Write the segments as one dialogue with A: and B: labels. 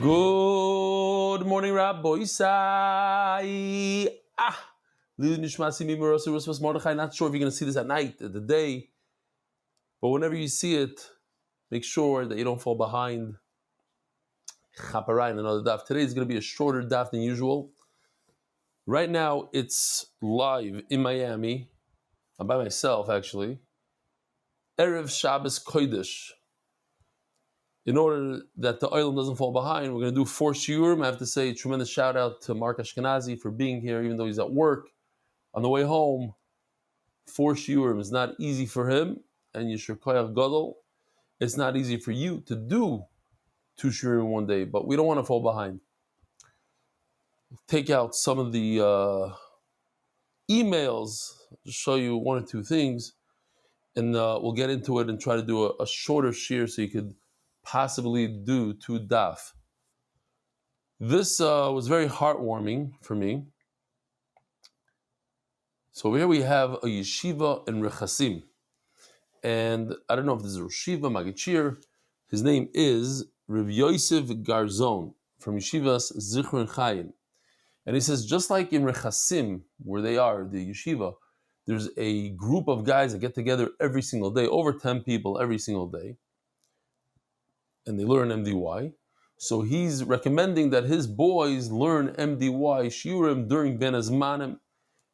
A: Good morning, Rabbi Isai. Not sure if you're going to see this at night, at the day, but whenever you see it, make sure that you don't fall behind. Chaparai, another daf. Today is going to be a shorter daf than usual. Right now, it's live in Miami. I'm by myself, actually. Erev Shabbos Kodesh. In order that the oil doesn't fall behind, we're going to do 4 shiurim. I have to say a tremendous shout out to Mark Ashkenazi for being here, even though he's at work. On the way home, 4 shiurim is not easy for him, and Yishur Koyach Gadol. It's not easy for you to do 2 shiurim in one day, but we don't want to fall behind. Take out some of the emails to show you 1 or 2 things, and we'll get into it and try to do a shorter shiur so you could possibly do 2 daf. This was very heartwarming for me. So here we have a yeshiva in Rechasim. And I don't know if this is Roshiva, Magichir. His name is Rav Yosef Garzon from Yeshivas Zichron Chaim. And he says, just like in Rechasim, where they are, the yeshiva, there's a group of guys that get together every single day, over 10 people every single day, and they learn MDY. So he's recommending that his boys learn MDY shiurim during Ben Azmanim,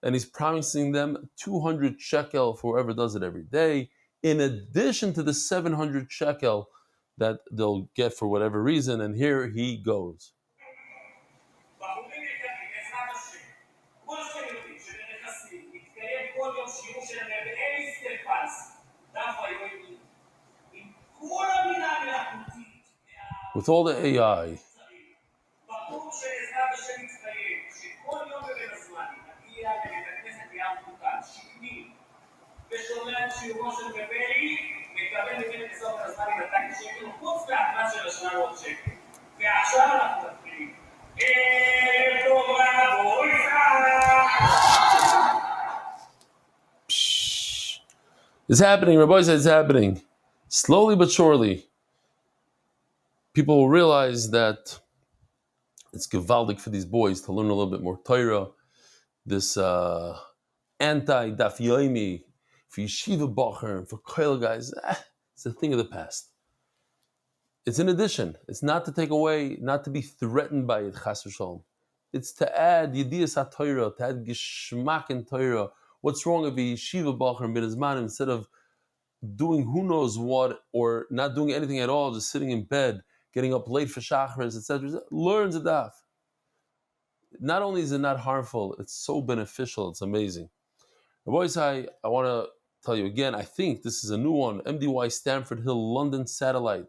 A: and he's promising them 200 shekel for whoever does it every day, in addition to the 700 shekel that they'll get for whatever reason. And here he goes. With all the AI, it's happening. Rabbi said it's happening. Slowly but surely, people will realize that it's gewaldic for these boys to learn a little bit more Torah. This anti-Daf Yomi for yeshiva bacher and for koil guys, it's a thing of the past. It's an addition. It's not to take away, not to be threatened by it, chas v'shalom. It's to add yediyas ha-Torah, to add geshmak in Torah. What's wrong if a yeshiva bacher in B'nazman, instead of doing who knows what, or not doing anything at all, just sitting in bed, getting up late for shachris, etc., learns a daf. Not only is it not harmful, it's so beneficial, it's amazing. Boys, I want to tell you again, I think this is a new one, MDY Stamford Hill London Satellite,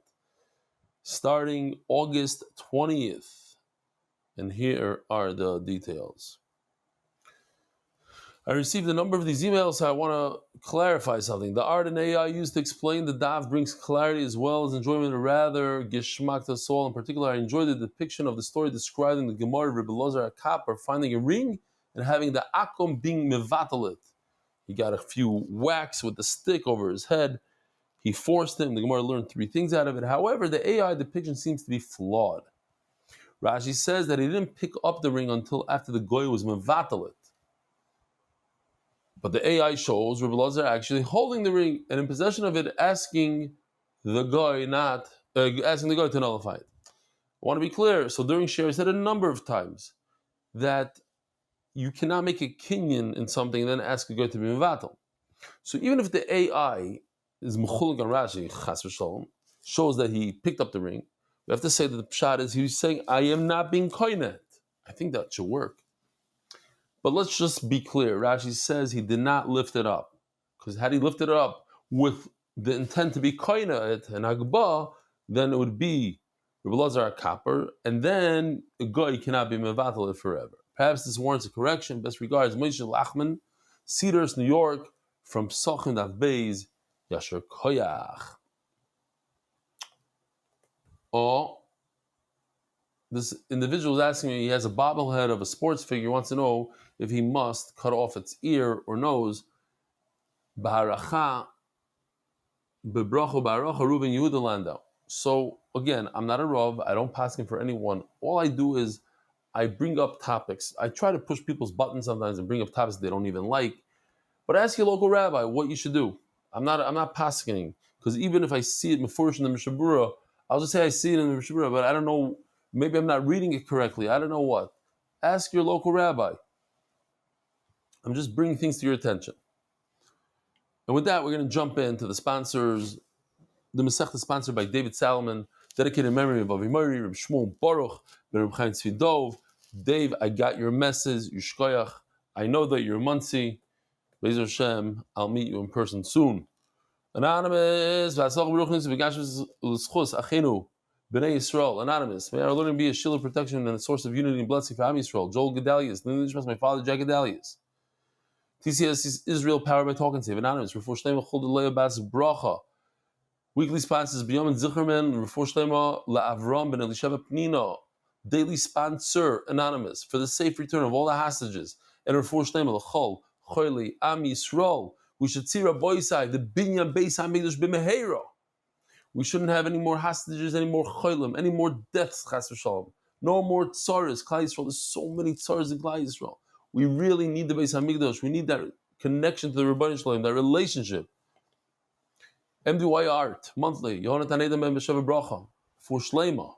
A: starting August 20th. And here are the details. I received a number of these emails, so I want to clarify something. The art and AI used to explain the daf brings clarity as well as enjoyment, or rather, geshmak to soul. In particular, I enjoyed the depiction of the story described in the Gemara of Rebbe Elazar HaKapar finding a ring and having the akom being mevatalit. He got a few whacks with the stick over his head. He forced him. The Gemara learned 3 things out of it. However, the AI depiction seems to be flawed. Rashi says that he didn't pick up the ring until after the goy was mevatalit. But the AI shows Rebbe Elazar actually holding the ring and in possession of it, asking the guy to nullify it. I want to be clear. So during share, I said a number of times that you cannot make a kinyan in something and then ask a guy to be mevatel. So even if the AI is mechulik on Rashi, chas v'shalom, shows that he picked up the ring, we have to say that the pshat is he's saying, I am not being koinet. I think that should work. But let's just be clear. Rashi says he did not lift it up. Because had he lifted it up with the intent to be koinet and hagbah, then it would be Rebbe Elazar HaKapar, and then a guy cannot be mevatel it forever. Perhaps this warrants a correction. Best regards, Moshe Lachman, Cedars, New York, from Psachim Daf Beis, Yashar Koyach. Oh, this individual is asking me, he has a bobblehead of a sports figure, wants to know if he must cut off its ear or nose. B'haracha, bebracha Reuben Yehuda Landau. So again, I'm not a Rav. I don't pass him for anyone. All I do is I bring up topics. I try to push people's buttons sometimes and bring up topics they don't even like. But ask your local rabbi what you should do. I'm not passing, because even if I see it mefurish in the Mishabura, I'll just say I see it in the Mishabura, but I don't know. Maybe I'm not reading it correctly. I don't know what. Ask your local rabbi. I'm just bringing things to your attention. And with that, we're going to jump into the sponsors. The Masechta is sponsored by David Salomon, dedicated in memory of Avimori, Reb Shmuel Baruch, Reb Chaim Tzvi Dov. Dave, I got your message, Yushkoyach. I know that you're Muncie. Be'ezer Hashem, I'll meet you in person soon. Anonymous, Achenu, B'nai Yisrael. Anonymous, may our learning be a shield of protection and a source of unity and blessing for Am Yisrael. Joel Gedalius, my father Jack Gedalius. TCS is Israel powered by Talking Save. Anonymous, Refor Shlema Chol Delea Bas Bracha. Weekly sponsors B'Yom and Zicherman, Refor Shlema LaAvram Ben Elisheva Pnino. Daily sponsor, Anonymous, for the safe return of all the hostages. And Refor Shlema L'Chol Choyli Am Yisrael. We should see Rabboisai, the Binyan Beis HaMikdash B'Meheira. We shouldn't have any more hostages, any more cholim, any more deaths, Chas v'Shalom. No more tzaras, Klal Yisrael. There's so many tzaras in Klal Yisrael. We really need the Beis HaMikdash. We need that connection to the Rebbeinu Shalom, that relationship. MDY Art, monthly. Yonatan Edom Ben B'Sheva Bracha. For Shlema.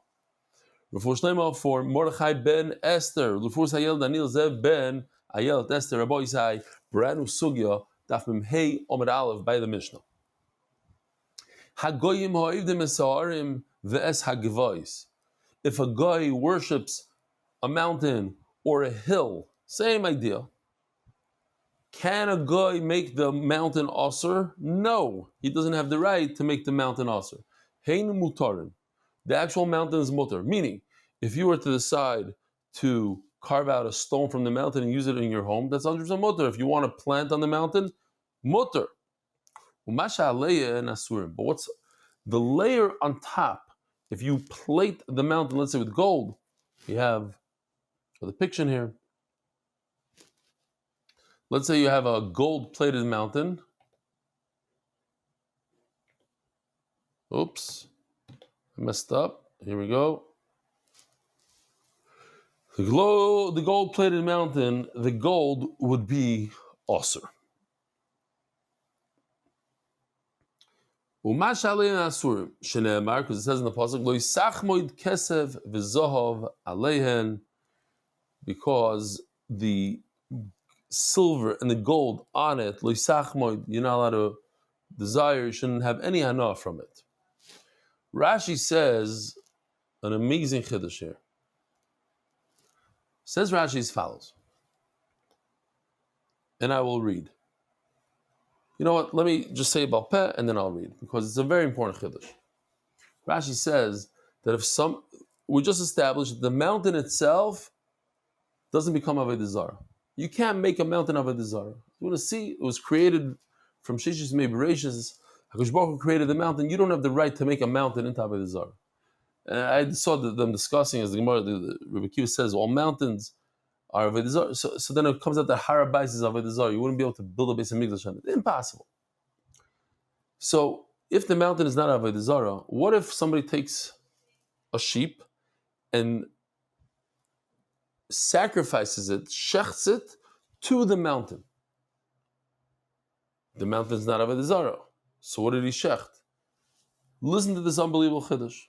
A: For Shlema, for Mordechai Ben Esther. L'fur Sayel Daniel Zev Ben Ayel Esther Rabboisai. Brand new sugya. Daf Yomi Amud Aleph by the Mishnah. Hagoyim ha'ivdim esarim ve'es hagvois. If a guy worships a mountain or a hill, same idea. Can a guy make the mountain osir? No, he doesn't have the right to make the mountain osir. Hein mutarim. The actual mountain is mutar. Meaning, if you were to decide to carve out a stone from the mountain and use it in your home, that's 100% mutar. If you want to plant on the mountain, mutar. But what's the layer on top? If you plate the mountain, let's say with gold, you have for the picture here. Let's say you have a gold-plated mountain. Oops, I messed up. Here we go. The gold-plated mountain, the gold would be osir. Because it says in the pasuk, "Lo yisachmoid kesev v'zohov aleihen," because the silver and the gold on it, lo yisachmoid, you're not allowed to desire, you shouldn't have any hana from it. Rashi says an amazing chiddush here. Says Rashi as follows, and I will read. You know what? Let me just say about peh, and then I'll read, because it's a very important chiddush. Rashi says that we just established that the mountain itself doesn't become Avodah Zarah. You can't make a mountain Avodah Zarah. You want to see, it was created from Shishis Mei Bereshis. HaKadosh Baruch Hu created the mountain. You don't have the right to make a mountain into Avodah Zarah. I saw them discussing, as the Gemara, the Rebbe Kiva says, all mountains are Avodah Zarah. So then it comes out that Har HaBayis is Avodah Zarah. You wouldn't be able to build a Beis HaMikdash on it. Impossible. So if the mountain is not Avodah Zarah, what if somebody takes a sheep and sacrifices it, shechts it to the mountain? The mountain is not Avodah Zarah. So what did he shecht? Listen to this unbelievable chiddush.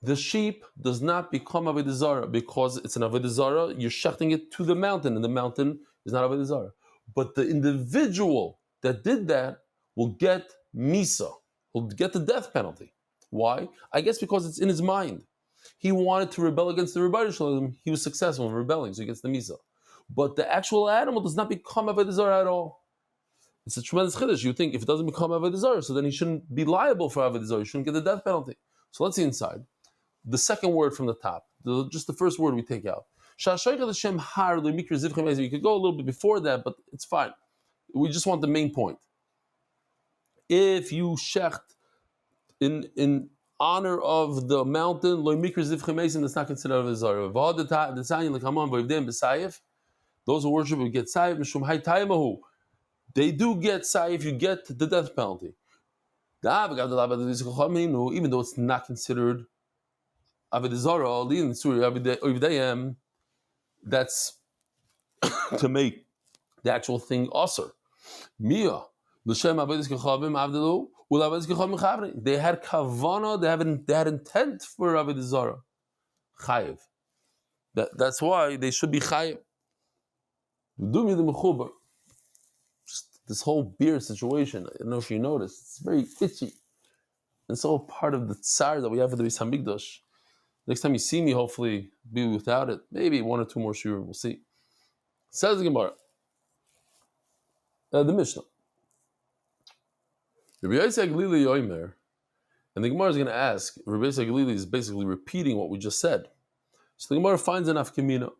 A: The sheep does not become Avodah Zarah because it's an Avodah Zarah. You're shechting it to the mountain, and the mountain is not Avodah Zarah. But the individual that did that will get misa, will get the death penalty. Why? I guess because it's in his mind. He wanted to rebel against the Rebbeinu Shalom. He was successful in rebelling, so he gets the misa. But the actual animal does not become Avodah Zarah at all. It's a tremendous chiddush. You think if it doesn't become Avodah Zarah, so then he shouldn't be liable for Avodah Zarah. He shouldn't get the death penalty. So let's see inside. The second word from the top, just the first word we take out. You could go a little bit before that, but it's fine. We just want the main point. If you shecht in honor of the mountain, that's not considered Avodah Zarah. Those who worship will get saif. They do get saif, you get the death penalty. Even though it's not considered Avodah Zarah, that's to make the actual thing usher. Mia. They had kavana, they had intent for Avodah Zarah. Chayiv. That's why they should be chayiv. Just this whole beer situation, I don't know if you noticed, it's very itchy. It's all part of the tsar that we have for the Beis Hamikdash. Next time you see me, hopefully, be without it. Maybe one or two more shiurim, we'll see. Says the Gemara, the Mishnah. Rabbi Yosef Glili Yoimer, and the Gemara is going to ask, Rabbi Yosef Glili is basically repeating what we just said. So the Gemara finds an afkamina.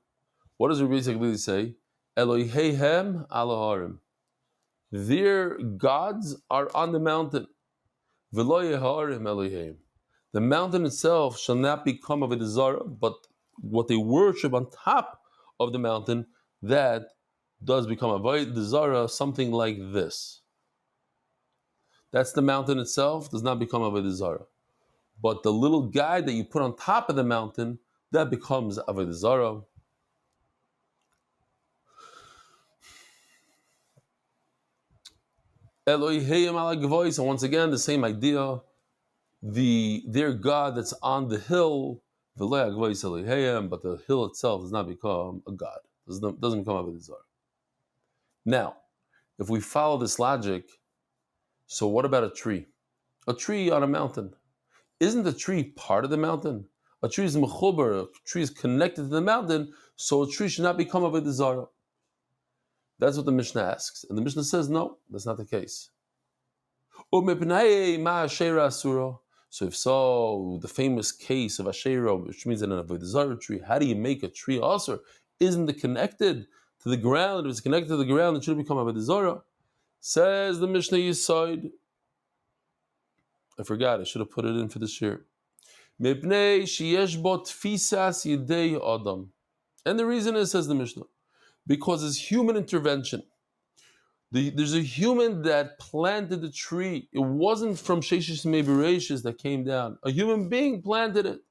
A: What does Rabbi Yosef Glili say? Eloheihem alaharim. Their gods are on the mountain. V'lo yeharim Elohim. The mountain itself shall not become Avodah Zarah, but what they worship on top of the mountain, that does become Avodah Zarah, something like this. That's the mountain itself, does not become Avodah Zarah. But the little guy that you put on top of the mountain, that becomes Avodah Zarah. Elohim ala gvois, and once again, the same idea. Their God that's on the hill, but the hill itself does not become a God. Doesn't become Avodah Zarah. Now, if we follow this logic, so what about a tree? A tree on a mountain. Isn't the tree part of the mountain? A tree is mechuber, a tree is connected to the mountain, so a tree should not become Avodah Zarah. That's what the Mishnah asks. And the Mishnah says, no, that's not the case. So if so, the famous case of Asherah, which means an Avodah Zarah tree, how do you make a tree also? Isn't it connected to the ground? If it's connected to the ground, it should become Avodah Zarah. Says the Mishnah Yesod. I forgot, I should have put it in for this year. And the reason is, says the Mishnah, because it's human intervention. There's a human that planted the tree. It wasn't from Sheshis Mebereshis that came down. A human being planted it.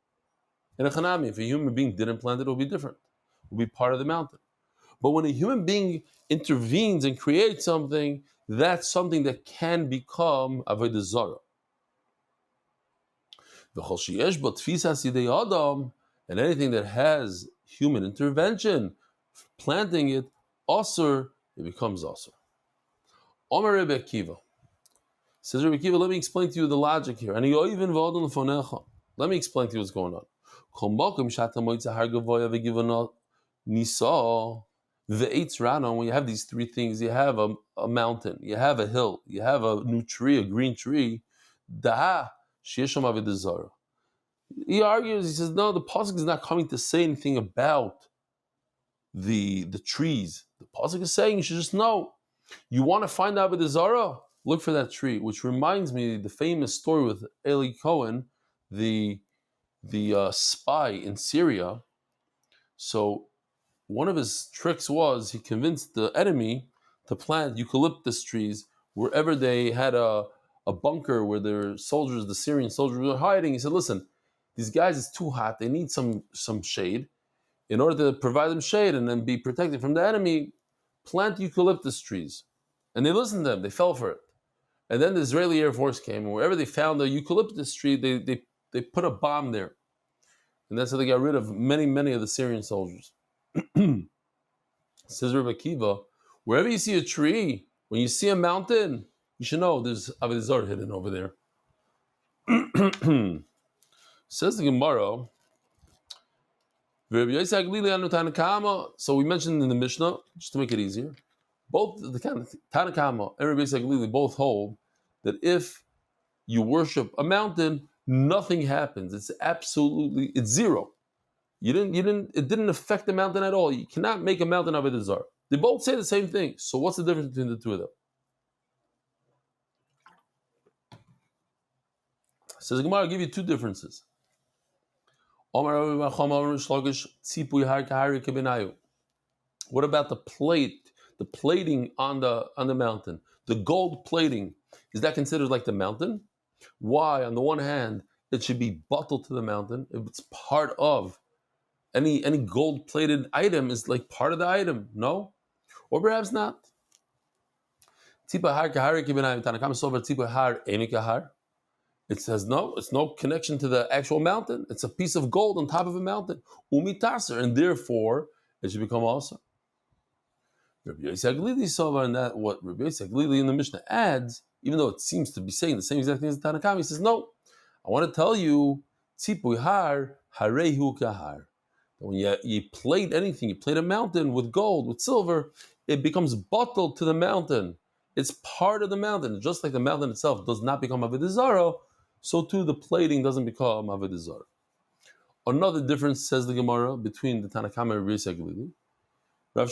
A: In a Chanami, if a human being didn't plant it, it would be different. It would be part of the mountain. But when a human being intervenes and creates something, that's something that can become Avodah Zarah. And anything that has human intervention, planting it, Asur, it becomes Asur. Omer Rebbe Akiva. Says Rebbe Akiva, let me explain to you the logic here. And let me explain to you what's going on. When you have these three things, you have a mountain, you have a hill, you have a new tree, a green tree. He argues, he says, no, the pasuk is not coming to say anything about the trees. The pasuk is saying you should just know. You want to find out Avodah Zarah? Look for that tree, which reminds me the famous story with Eli Cohen, the spy in Syria. So one of his tricks was he convinced the enemy to plant eucalyptus trees wherever they had a bunker where their soldiers, the Syrian soldiers, were hiding. He said, listen, these guys, it's too hot. They need some shade. In order to provide them shade and then be protected from the enemy, plant eucalyptus trees. And they listened to them. They fell for it. And then the Israeli Air Force came, and wherever they found a eucalyptus tree, they put a bomb there. And that's how they got rid of many of the Syrian soldiers. Says Rebbe Akiva, wherever you see a tree, when you see a mountain, you should know there's Avodah Zarah hidden over there. Says the Gemara, so we mentioned in the Mishnah, just to make it easier, both the Tanakama and Rabbi Yisrael both hold that if you worship a mountain, nothing happens. It's zero. It didn't affect the mountain at all. You cannot make a mountain of Avodah Zarah. They both say the same thing. So what's the difference between the two of them? Says Gemara, I'll give you two differences. What about the plating on the mountain? The gold plating, is that considered like the mountain? Why? On the one hand, it should be bottled to the mountain. If it's part of any gold-plated item is like part of the item. No? Or perhaps not. It says no, it's no connection to the actual mountain. It's a piece of gold on top of a mountain. And therefore it should become also. Rabbi Yosef Aglili saw, and that what Rabbi Yosef Aglili in the Mishnah adds, even though it seems to be saying the same exact thing as the Tanakh, he says, no, I want to tell you, tzipui har, harehu kahar. When you plate anything, you plate a mountain with gold, with silver, it becomes bottled to the mountain. It's part of the mountain. Just like the mountain itself does not become Avodah Zarah, so too the plating doesn't become Avodah Zarah. Another difference, says the Gemara, between the Tanakh and Rabbi Yosef Aglili. No,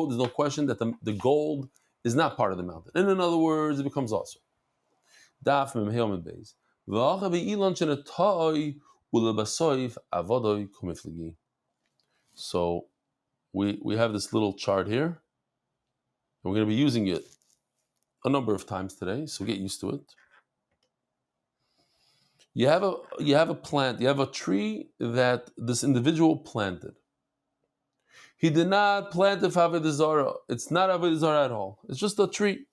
A: there's no question that the gold is not part of the mountain. And in other words, it becomes also. Daf Amud Beis. So we have this little chart here, and we're going to be using it a number of times today, so get used to it. You have a plant, you have a tree that this individual planted. He did not plant it for Avodah Zarah. It's not Avodah Zarah at all. It's just a tree.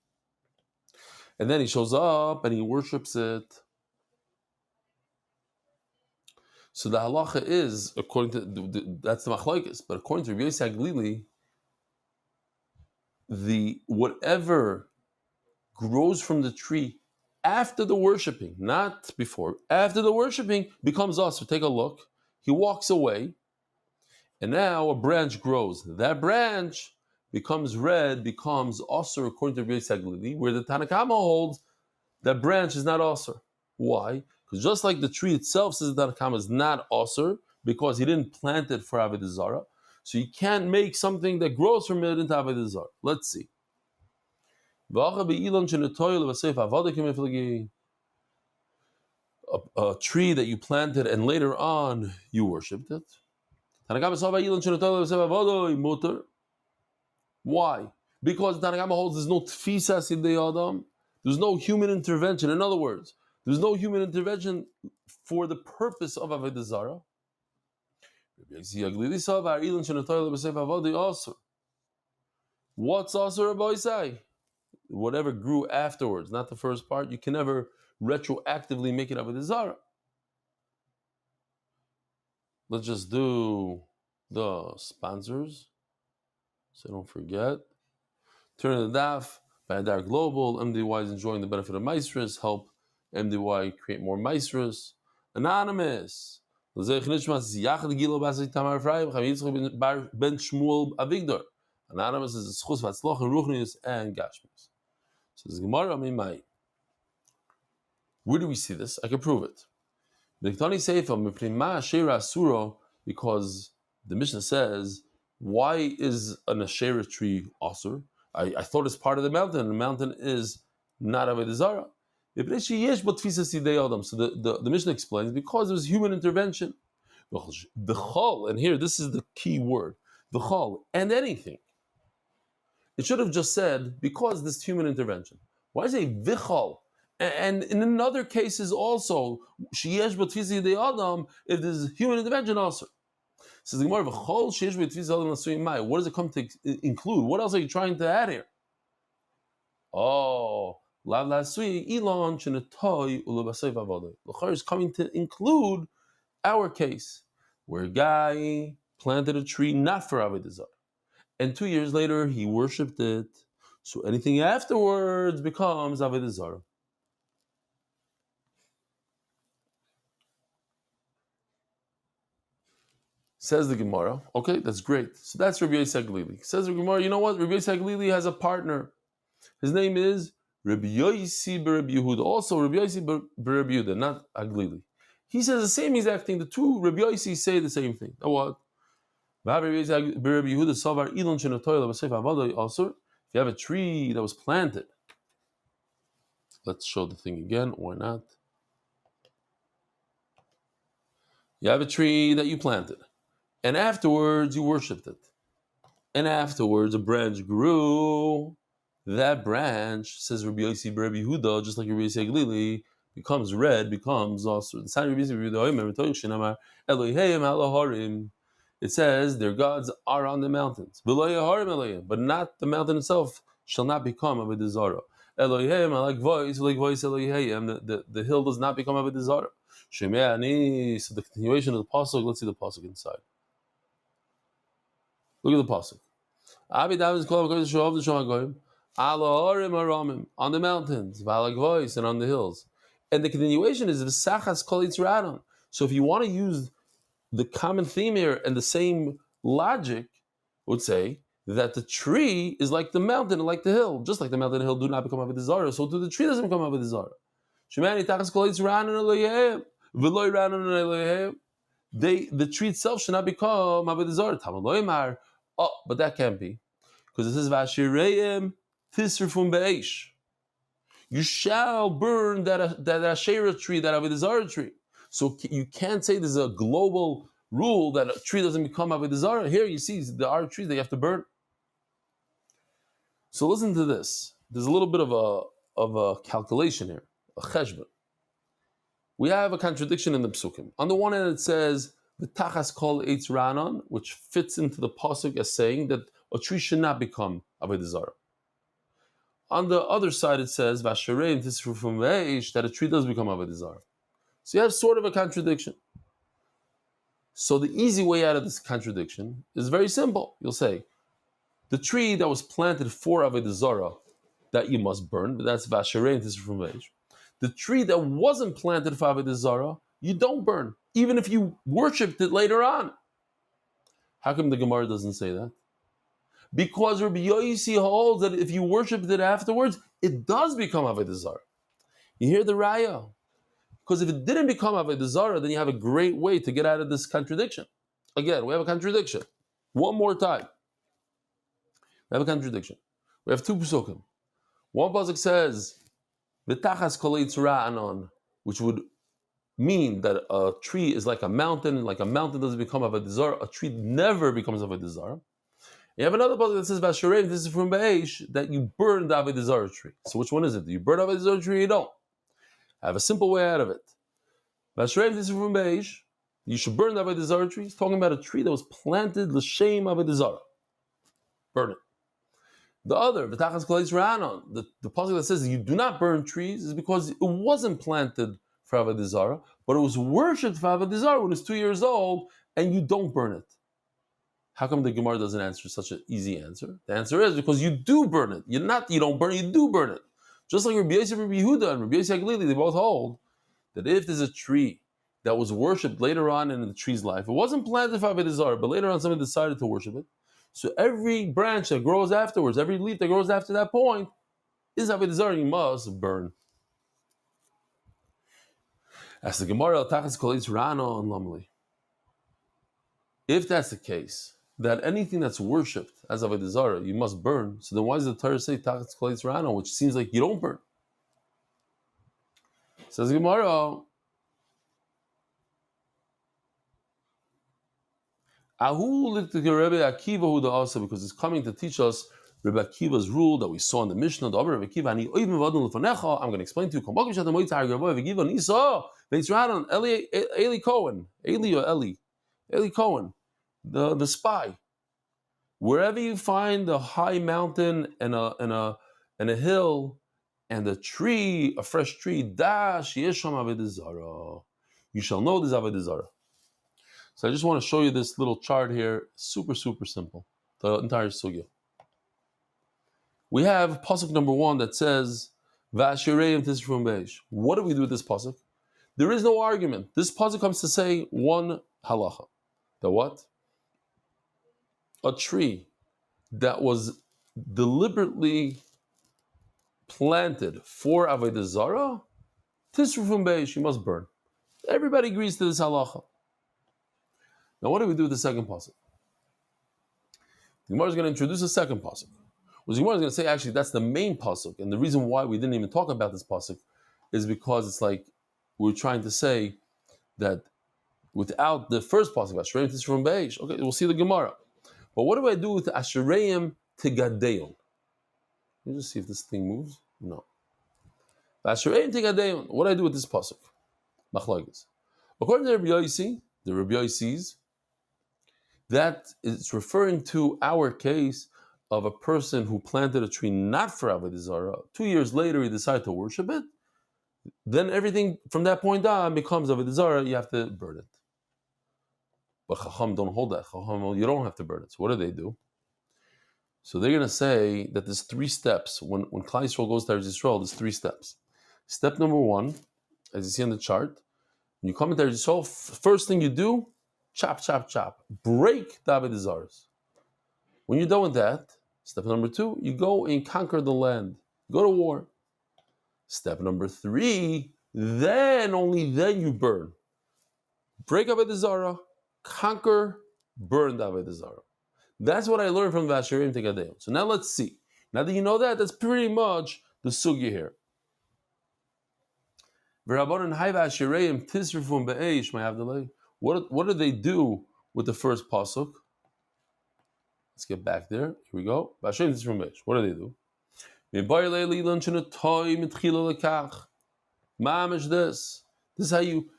A: And then he shows up and he worships it. So the halacha is, according to that's the machlokes, but according to Rabbi Yosef Aglili, the whatever grows from the tree after the worshiping, not before, after the worshiping becomes also. Take a look. He walks away, and now a branch grows. That branch becomes red, becomes osir according to Rabbi Yosef Aglili, where the Tanakama holds that branch is not osir. Why? Because just like the tree itself says that Tanakama is not osir because he didn't plant it for Avodah Zarah, so you can't make something that grows from it into Avodah Zarah. Let's see. A tree that you planted and later on you worshipped it. Why? Because the Tanakh holds there's no tfisas in the adam, there's no human intervention. In other words, there's no human intervention for the purpose of Avodah Zarah. What's also Rabbi say? Whatever grew afterwards, not the first part, you can never retroactively make it Avodah Zarah. Let's just do the sponsors, so don't forget. Turn to the Daf by Adar Global. MDY is enjoying the benefit of Maestras. Help MDY create more Maestras. Anonymous. Anonymous is a schus v'atzloch and ruchnius and gashmis. Says Gemara Mimai. Where do we see this? I can prove it. Because the Mishnah says, why is an Asherah tree asur? I thought it's part of the mountain, and the mountain is not Avodah Zarah. So the Mishnah explains, because there was human intervention. And here, this is the key word. And anything. It should have just said, because this human intervention. Why say vichal? And in other cases also, sheyesh b'tfisi de adam, if there's human intervention also. Says the Gemara, v'chol sheyesh b'tfisi adam nasui mai. What does it come to include? What else are you trying to add here? Oh, lav lasui ilon shenetoy ulabasei v'avodah. L'char is coming to include our case, where a guy planted a tree not for Avodah Zarah, and 2 years later he worshipped it. So anything afterwards becomes Avodah Zarah. Says the Gemara, okay, that's great. So that's Rabbi Yosef Aglili. Says the Gemara, you know what? Rabbi Yosef Aglili has a partner. His name is Rabbi Yossi B'Rabbi Yehuda. Also Rabbi Yossi B'Rabbi Yehuda, not Aglili. He says the same exact thing. The two Rabbi Yossi say the same thing. Now what? If you have a tree that was planted, let's show the thing again, why not? You have a tree that you planted, and afterwards you worshipped it. And afterwards a branch grew, that branch, says Rabbi Yossi Rabbi Huda, just like Rabbi Yossi Glili, becomes red, becomes also the sign of Rabbi Yossi Huda. It says their gods are on the mountains, but not the mountain itself shall not become Avodah Zarah. Elohim, like voice, Elohim. The hill does not become Avodah Zarah. Shimmy. So the continuation of the pasuk. Let's see the pasuk inside. Look at the pasuk. On the mountains, voice, and on the hills. And the continuation is v'sachas kol yitzradon. So if you want to use the common theme here and the same logic, would say that the tree is like the mountain and like the hill. Just like the mountain and the hill do not become Avodah Zarah, so too the tree doesn't become Avodah Zarah. The tree itself should not become Avodah Zarah. Oh, but that can't be. Because it says, Vashireim tisrifum be'esh. You shall burn that Asherah tree, that Avodah Zarah tree. So you can't say there's a global rule that a tree doesn't become Avodah Zarah. Here you see there are trees that you have to burn. So listen to this. There's a little bit of a calculation here, a cheshbon. We have a contradiction in the psukim. On the one hand, it says v'tachas kol eitz ranon, which fits into the pasuk as saying that a tree should not become Avodah Zarah. On the other side, it says v'ashereim tisrufum ve'esh, that a tree does become Avodah Zarah. So you have sort of a contradiction. So the easy way out of this contradiction is very simple. You'll say, the tree that was planted for Avodah Zarah, that you must burn, but that's v'ashereim tisrufum ve'esh. The tree that wasn't planted for Avodah Zarah, you don't burn, even if you worshipped it later on. How come the Gemara doesn't say that? Because Rabbi Yossi holds that if you worshipped it afterwards, it does become Avodah Zarah. You hear the raya? Because if it didn't become Avodah Zarah, then you have a great way to get out of this contradiction. Again, we have a contradiction. One more time. We have a contradiction. We have two psukim. One pasuk says, V'tachas kol yitzra anon, which would mean that a tree is like a mountain doesn't become Avodah Zarah, a tree never becomes Avodah Zarah. You have another pasuk that says Vashireim, this is from Be'esh, that you burn the Avodah Zarah tree. So which one is it? Do you burn Avodah Zarah tree or you don't? I have a simple way out of it. Vashireim, this is from Be'esh, you should burn the Avodah Zarah tree. It's talking about a tree that was planted l'shem Avodah Zarah. Burn it. The other, the Tachas Kol Yisrael, the pasuk that says you do not burn trees is because it wasn't planted for Avodah Zarah, but it was worshipped for Avodah Zarah when it's 2 years old, and you don't burn it. How come the Gemara doesn't answer such an easy answer? The answer is because you do burn it. You don't burn it, you do burn it. Just like Rabbi Yossi Rabbi Yehuda and Rabbi Yossi Glili, they both hold that if there's a tree that was worshipped later on in the tree's life, it wasn't planted for Avodah Zarah, but later on somebody decided to worship it. So every branch that grows afterwards, every leaf that grows after that point, is Avodah Zarah, you must burn. As the Gemara, Tachas Kol Rano and Lamli. If that's the case, that anything that's worshipped as Avodah Zarah, you must burn, so then why does the Torah say Tachas Kol Rano, which seems like you don't burn? Says the Gemara, because it's coming to teach us Rebbe Akiva's rule that we saw in the Mishnah. I'm going to explain to you. Eli Cohen, Eli Cohen, the spy. Wherever you find a high mountain and a hill and a tree, a fresh tree, dash yesham Avodah Zarah. You shall know this Avodah Zarah. So I just want to show you this little chart here, super, super simple, the entire sugya. We have pasuk number 1 that says, V'ashireim tisrufum be'esh. What do we do with this pasuk? There is no argument. This pasuk comes to say one halacha. The what? A tree that was deliberately planted for Avodah Zarah, tisrufum be'esh, you must burn. Everybody agrees to this halacha. Now, what do we do with the second pasuk? The Gemara is going to introduce a second pasuk. Well, the Gemara is going to say, actually, that's the main pasuk, and the reason why we didn't even talk about this pasuk is because it's like we're trying to say that without the first pasuk, Ashereim tisrufum be'esh, okay, we'll see the Gemara. But what do I do with Ashereim tigadeon? You just see if this thing moves. No. What do I do with this pasuk? Machlokes. According to Rabbi Yossi, the Rabbi Yossi's, that is referring to our case of a person who planted a tree not for Avodah Zarah. 2 years later, he decided to worship it. Then everything from that point on becomes Avodah Zarah. You have to burn it. But Chacham don't hold that. Chacham, you don't have to burn it. So what do? So they're going to say that there's 3 steps. When Klal Yisrael goes to Eretz Yisrael, there's 3 steps. Step number 1, as you see on the chart, when you come into Eretz Yisrael, first thing you do, chop, chop, chop. Break the Avodah Zarahs. When you're done with that, step number 2, you go and conquer the land. Go to war. Step number 3, only then you burn. Break Avodah Zarah, conquer, burn the Avodah Zarah. That's what I learned from Vashirim Tegadeon. So now let's see. Now that you know that, that's pretty much the sugya here. What do they do with the first pasuk? Let's get back there. Here we go. What do they do? This is how you.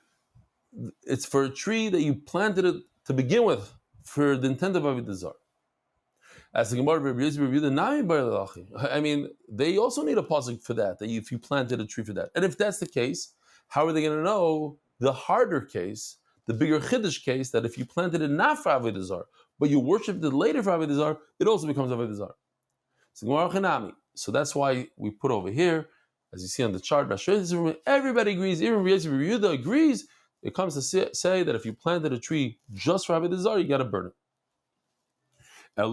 A: It's for a tree that you planted it to begin with for the intent of Avodah Zarah. As the Gemara reviewed the Nami Bar, I mean, they also need a pasuk for that if you planted a tree for that. And if that's the case, how are they going to know the harder case, the bigger chiddush case, that if you planted it not for Avodah Zarah, but you worshipped it later for Avodah Zarah, it also becomes Avodah Zarah. So that's why we put over here, as you see on the chart, everybody agrees, even Yehuda agrees. It comes to say that if you planted a tree just for Avodah Zarah, you got to burn it. So how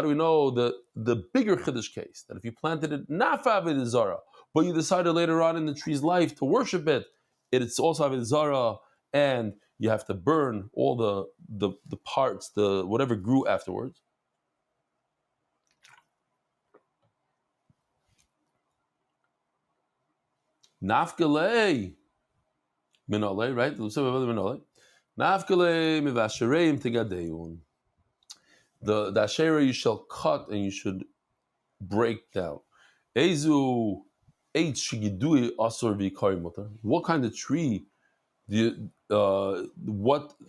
A: do we know the bigger chiddush case, that if you planted it not for Avodah Zarah, but you decided later on in the tree's life to worship it, it's also Avodah Zarah, and you have to burn all the parts, the whatever grew afterwards. Nafkele minole, right? Nafkele mivashereim tegadeun. The asherah you shall cut and you should break down. Ezu eight shigidui asor v'ikarimota. What kind of tree do you,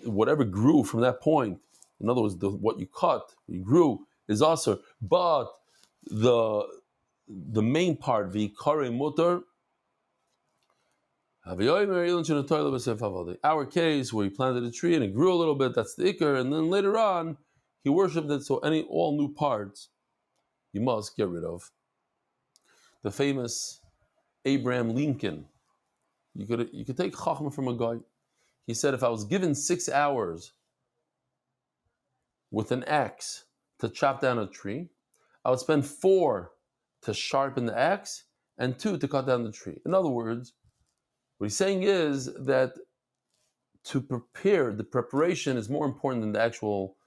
A: whatever grew from that point? In other words, what you cut, you grew is asor, but the main part v'ikarimota. Our case where he planted a tree and it grew a little bit, that's the ikar, and then later on he worshipped it. So all new parts you must get rid of. The famous Abraham Lincoln. You could take chachma from a guy. He said, if I was given 6 hours with an axe to chop down a tree, I would spend 4 to sharpen the axe and 2 to cut down the tree. In other words, what he's saying is that to prepare, the preparation is more important than the actual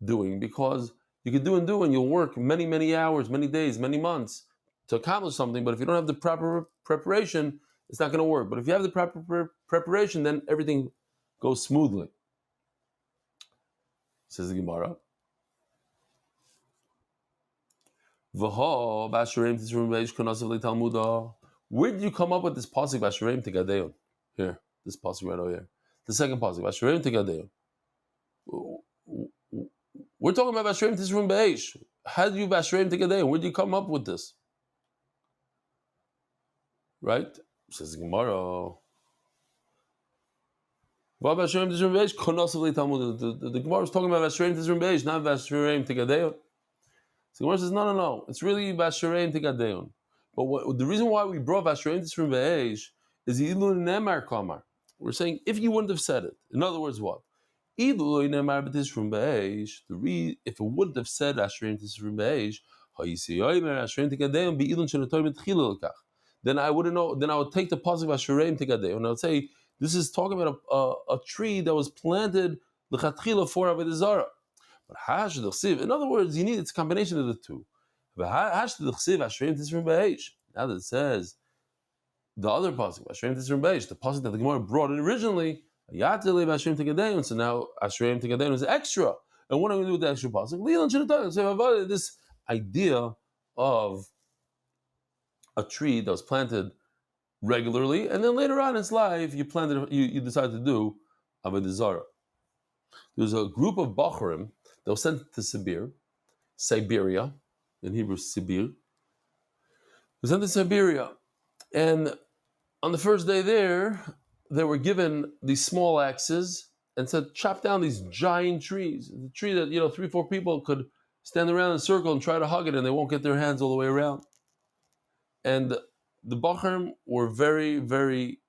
A: doing, because you can do and you'll work many, many hours, many days, many months to accomplish something, but if you don't have the proper preparation, it's not going to work. But if you have the proper preparation, then everything goes smoothly. Says the Gemara. Where did you come up with this pasuk Vashireim Tegadeon? Here, this pasuk right over here. The second pasuk Vashireim Tegadeon. We're talking about Vashireim Tisrum Be'esh. How do you Vashireim Tegadeon? Where did you come up with this? Right? Says the Gemara. The Gemara is talking about Vashireim Tisrum Be'esh, not Vashireim Tegadeon. So the Gemara says, no. It's really Vashireim Tegadeon. But the reason why we brought Vashireim Tisrum Be'esh is Ilu Nemar Kamar. We're saying if you wouldn't have said it. In other words, what? If it wouldn't have said Vashireim Tisrum Be'esh, then I wouldn't know. Then I would take the pasuk Vashireim Tegadeon and I would say this is talking about a tree that was planted l'chatchila for Avodah Zarah. But in other words, you need it's a combination of the two. Now that it says the other pasuk, the pasuk that the Gemara brought in originally, so now Ashreim Tegadeon is extra. And what am I going to do with the extra pasuk? This idea of a tree that was planted regularly, and then later on in its life, you decide to do Avodah Zarah. There was a group of Bachurim that was sent to Siberia, in Hebrew, Sibir. They were sent to Siberia, and on the first day there, they were given these small axes and said, chop down these giant trees. The tree that, 3, 4 people could stand around in a circle and try to hug it, and they won't get their hands all the way around. And the Bachurim were very, very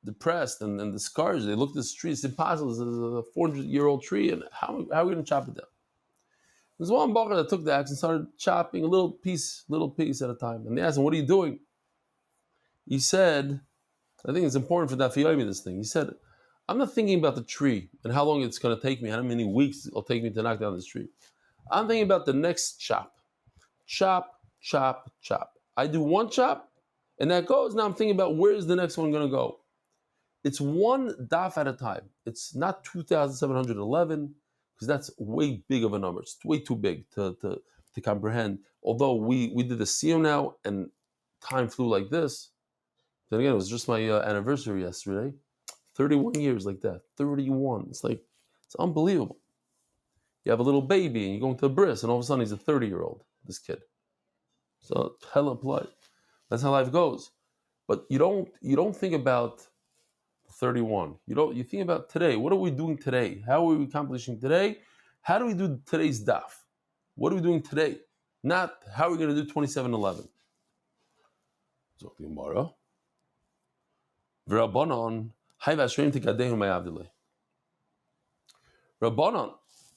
A: depressed and discouraged. They looked at this tree, it's impossible. This is a 400-year-old tree, and how are we going to chop it down? There's one Bachar that took the axe and started chopping a little piece at a time. And they asked him, what are you doing? He said, I think it's important for Daf Yomi, this thing. He said, I'm not thinking about the tree and how long it's going to take me, how many weeks it'll take me to knock down this tree. I'm thinking about the next chop. Chop, chop, chop. I do one chop, and that goes. Now I'm thinking about where's the next one going to go. It's one daf at a time. It's not 2,711, because that's way big of a number. It's way too big to comprehend. Although we did the siyum now, and time flew like this. Then again, it was just my anniversary yesterday. 31 years like that. 31. It's unbelievable. You have a little baby, and you go into a bris, and all of a sudden he's a 30-year-old, this kid. So hella applied. That's how life goes. But you don't think about 31. You think about today. What are we doing today? How are we accomplishing today? How do we do today's daf? What are we doing today? Not how are we going to do 2711. So the Gemara. Rabbanon, Rabbanon,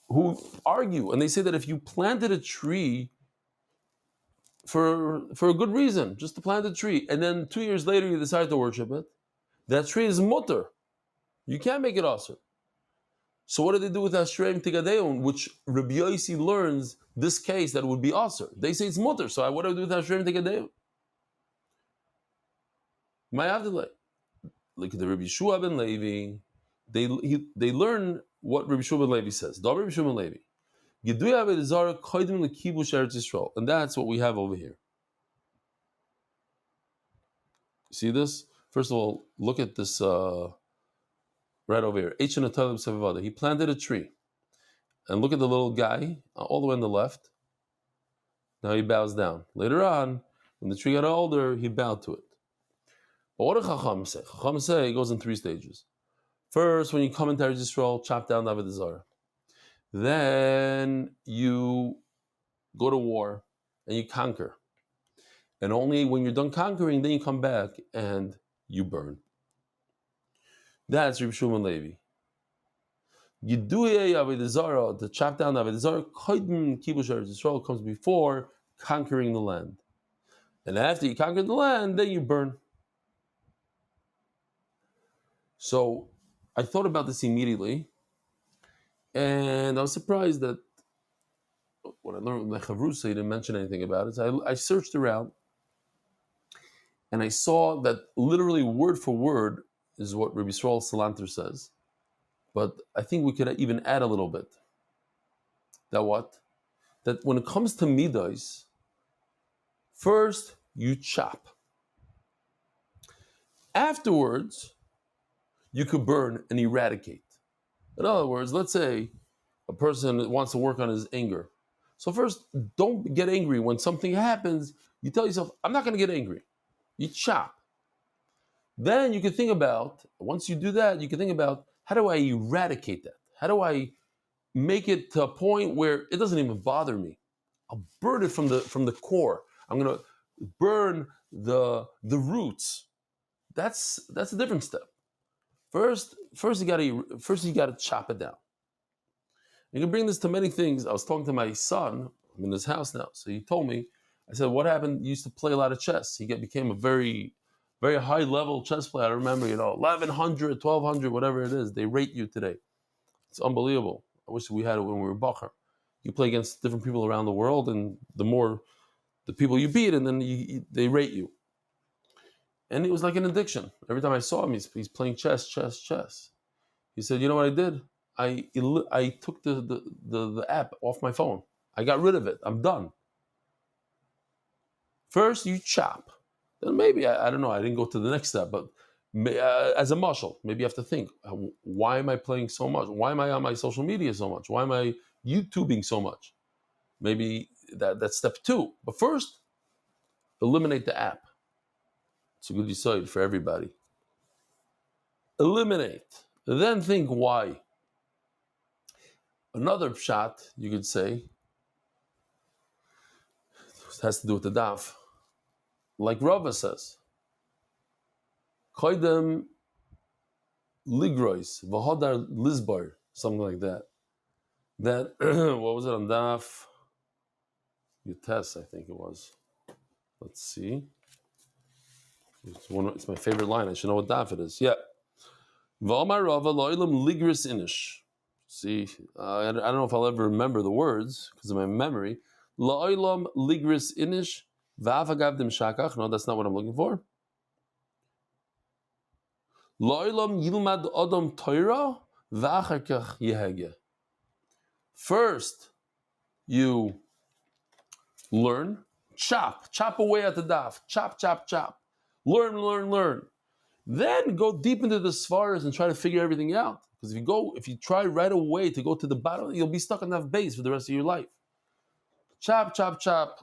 A: who argue, and they say that if you planted a tree for a good reason, just to plant a tree, and then 2 years later you decide to worship it, that tree is mutter. You can't make it asur. So what do they do with Ashreim Tigadeon, which Rabbi Yossi learns this case that would be asur? They say it's mutter. So what do I do with Ashreim Tigadeon? My Avdilai. Like the Rabbi Shua ben Levi, they learn what Rabbi Shua ben Levi says. Rabbi Shua ben Levi. Avodah Zarah kodim lekibush Eretz Yisrael. And that's what we have over here. See this? First of all, look at this right over here. He planted a tree. And look at the little guy all the way on the left. Now he bows down. Later on, when the tree got older, he bowed to it. But what do Chacham say? Chacham say it goes in 3 stages. First, when you come into Eretz Yisrael, chop down Avodah Zarah. Then you go to war and you conquer. And only when you're done conquering, then you come back and you burn. That's Rabbi Shimon Levi. Yiduyei Avodah Zarah, the chop down Avodah Zarah, kodim kibush Eretz Yisrael, comes before conquering the land. And after you conquer the land, then you burn. So I thought about this immediately, and I was surprised that when I learned with Mechavrusa, he didn't mention anything about it. So I searched around, and I saw that literally word for word is what Rabbi Yisrael Salanter says. But I think we could even add a little bit. That what? That when it comes to midos, first you chop. Afterwards, you could burn and eradicate. In other words, let's say a person wants to work on his anger. So first, don't get angry when something happens. You tell yourself, I'm not going to get angry. You chop. Then you can think about, once you do that, you can think about, how do I eradicate that? How do I make it to a point where it doesn't even bother me? I'll burn it from the core. I'm going to burn the roots. That's a different step. First you got to chop it down. You can bring this to many things. I was talking to my son. I'm in his house now. So he told me, I said, what happened? You used to play a lot of chess. He became a very, very high level chess player. I remember, 1100, 1200, whatever it is. They rate you today. It's unbelievable. I wish we had it when we were Bachar. You play against different people around the world, and the more the people you beat, and then they rate you. And it was like an addiction. Every time I saw him, he's playing chess. He said, you know what I did? I took the app off my phone. I got rid of it. I'm done. First, you chop. Then maybe, I don't know, I didn't go to the next step, but as a marshal, maybe you have to think, why am I playing so much? Why am I on my social media so much? Why am I YouTubing so much? Maybe that's step two. But first, eliminate the app. It's a good decide for everybody. Eliminate. Then think why. Another shot, you could say, has to do with the daf. Like Rava says, Koidem ligrois, v'hodar lisbar, something like that. That, what was it on daf? Yutes, I think it was. Let's see. It's my favorite line. I should know what daf it is. Yeah. V'omar Rava lo'ilam ligris inish. See, I don't know if I'll ever remember the words because of my memory. Lo'ilam ligris inish v'afagavdim shakach. No, that's not what I'm looking for. Lo'ilam yilmad odom toira v'acharkach yehege. First, you learn, chop away at the daf, chop. Learn. Then go deep into the svaras and try to figure everything out. Because if you try right away to go to the bottom, you'll be stuck on that base for the rest of your life. Chop.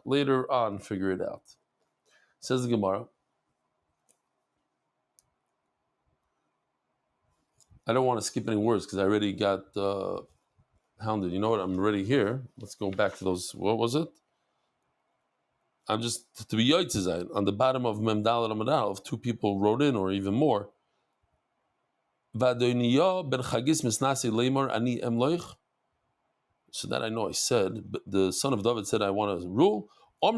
A: Later on, figure it out. Says the Gemara. I don't want to skip any words because I already got hounded. You know what? I'm already here. Let's go back to those. What was it? I'm just to be yotzei on the bottom of Memdal and Amud Aleph. Two people wrote in, or even more. Vadoniya ben Chagis misnasi leimor ani emloich. So that I know I said, but the son of David said, I want to rule. I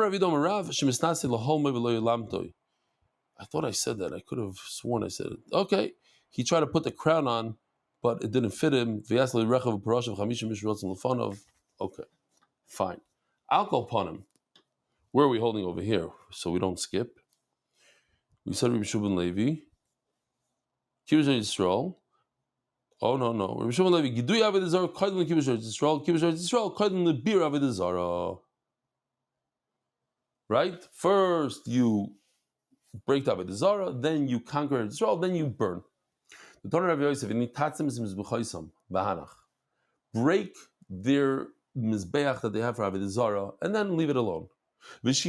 A: thought I said that. I could have sworn I said it. Okay. He tried to put the crown on, but it didn't fit him. Okay, fine. I'll go upon him. Where are we holding over here? So we don't skip. We said Rabbi Shubin Levi. Kibbutz Yisrael. Oh, no. Rabbi Shimon Levi, Gidui Avodah Zarah, Koidem Kibbutz Yisrael, Koidem Lebir Avodah Zarah. Right? First you break the Avodah Zarah, then you conquer Yisrael, then you burn. The Torah of Yosef, break their mizbeach that they have for Avodah Zarah, and then leave it alone. Break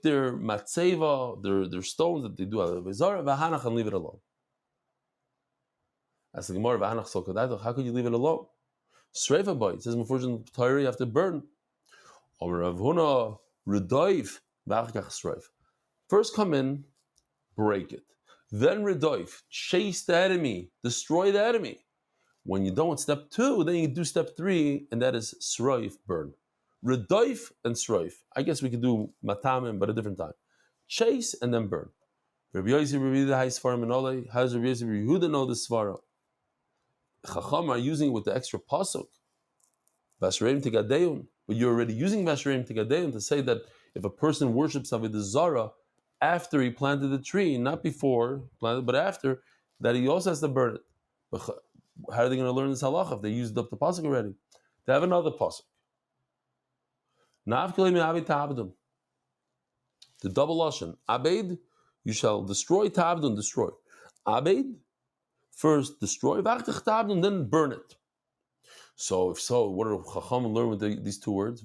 A: their matzeva, their stones that they do Avodah Zarah, and leave it alone. As the Gemara, how could you leave it alone? Sreifa boy, it says in the Torah you have to burn. First come in, break it. Then redoif, chase the enemy, destroy the enemy. When you don't step 2, then you do step 3, and that is sroif, burn. Redoif and sroif. I guess we could do matamim, but a different time. Chase and then burn. Rabbi Yosef, Rabbi Yehuda, how does Rabbi Yosef, Rabbi Yehuda know this svara? Chacham are using it with the extra pasuk, Vashareim Tigadeun, but you're already using Vashareim Tigadeun to say that if a person worships Avodah Zarah after he planted the tree, not before planted, but after, that he also has to burn it. But how are they going to learn this halacha if they used up the pasuk already? They have another pasuk. The double lashon, Abed, you shall destroy Ta'abdun, destroy. Abed, first destroy, then burn it. So if so, what do Chacham learn with these two words?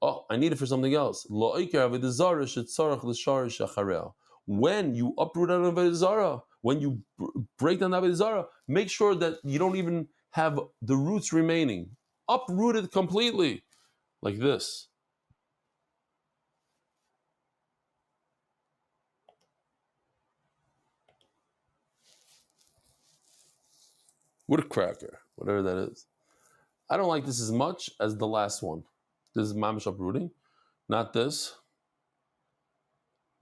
A: Oh, I need it for something else. When you uproot an Avodah Zarah, when you break down Avodah Zarah, make sure that you don't even have the roots remaining. Uproot it completely, like this. Woodcracker, whatever that is. I don't like this as much as the last one. This is mamish uprooting, not this.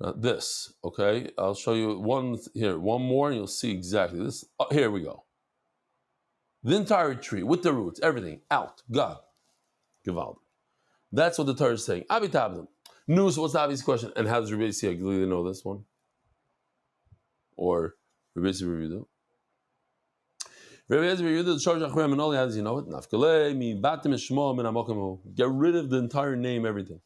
A: Not this. Okay, I'll show you one here. One more, and you'll see exactly this. Oh, here we go. The entire tree with the roots, everything out. God, Gewalt. That's what the Torah is saying. Abitabdim. No, so what's the obvious question? And how does Rabbi Yisrael know this one? Or Rabbi Yisrael? Rabbi Eliezer, you're the Shor Shachrim, and all how does you know it? Nafkalei mi batim eshmo min hamokim. Get rid of the entire name, everything.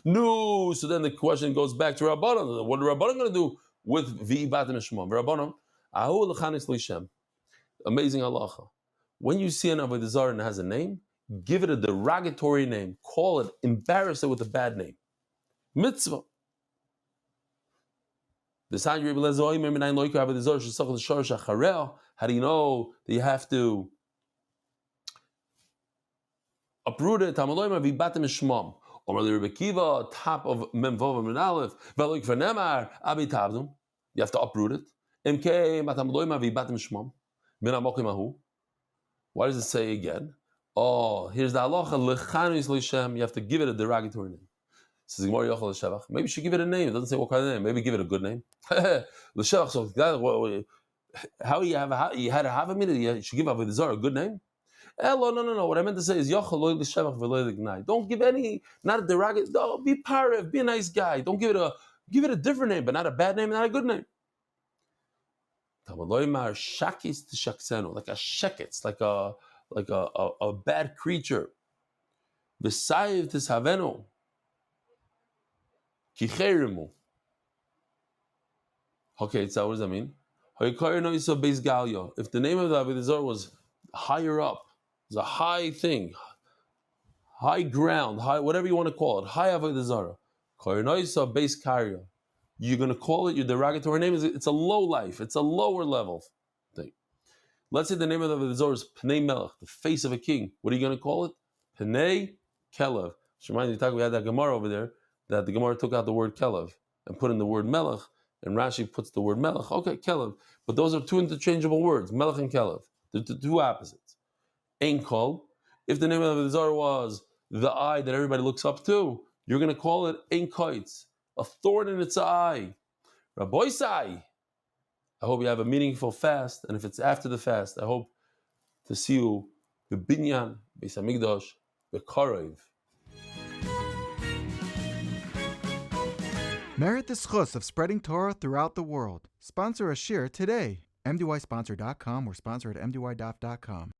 A: No, so then the question goes back to Rabbanon. What are Rabbanon going to do with vi batim eshmo? Rabbanon, ahu lechanis lishem. Amazing halacha. When you see an Avodah Zarah and it has a name, give it a derogatory name. Call it, embarrass it with a bad name. Mitzvah. How do you know that you have to uproot it? Top of Amud Aleph. You have to uproot it. Why does it say again? Oh, here's the halacha. You have to give it a derogatory name. Says maybe you should give it a name. It doesn't say what kind of name. Maybe give it a good name. So how you had to have a minute? You should give Avodah Zarah a good name. No. What I meant to say is don't give any, not a derogatory. No, be parav, be a nice guy. Don't give it a different name, but not a bad name, not a good name. Like a sheketz, like a bad creature. B'sayiv tishavenu. Okay, so what does that mean? If the name of the Avodah Zarah was higher up, it's a high thing, high ground, high whatever you want to call it, high Avodah Zarah. Base karya. You're going to call it your derogatory name. It's a low life. It's a lower level thing. Let's say the name of the Avodah Zarah is Pnei Melech, the face of a king. What are you going to call it? Pnei Kelev. We had that Gemara over there that the Gemara took out the word Kelev and put in the word Melech, and Rashi puts the word Melech. Okay, Kelev. But those are two interchangeable words, Melech and Kelev. They're two opposites. Ein Kol. If the name of the Zarah was the eye that everybody looks up to, you're going to call it Ein Koitz, a thorn in its eye. Rabbi Sai. I hope you have a meaningful fast, and if it's after the fast, I hope to see you b'binyan, Beis Hamikdash, b'karev.
B: Merit the schus of spreading Torah throughout the world. Sponsor a shir today. MDYsponsor.com or sponsor at MDYDaf.com.